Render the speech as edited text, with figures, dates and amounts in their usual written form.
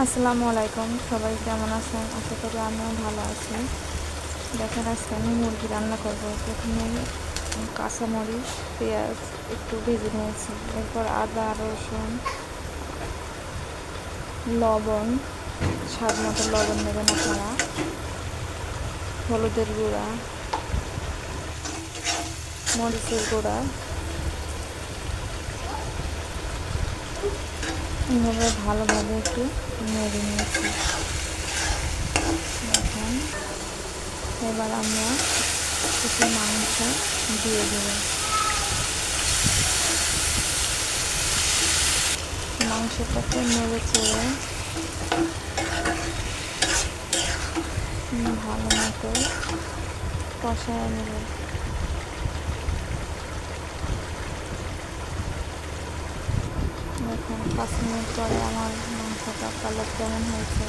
আসসালামু আলাইকুম, সবাই কেমন আছেন? আশা করি আমিও ভালো আছি। দেখেন, আজকে আমি মুরগি রান্না করব। প্রথমে কাঁচামরিচ, পেঁয়াজ একটু ভেজে নিয়েছি। এরপর আদা, রসুন, লবণ, স্বাদ মতো লবণ দেবেন আপনারা, হলুদের গুঁড়া, মরিচের গুঁড়া, এভাবে ভালোভাবে একটু নেড়ে নিয়েছি। দেখেন, এবার আমরা কিছু মাংস দিয়ে দেব। মাংসটাকে নেড়ে চেড়ে ভালো মতো কষায় নেব। দেখুন, 5 মিনিট পরে আমার মাংসটা কালার কেমন হয়েছে।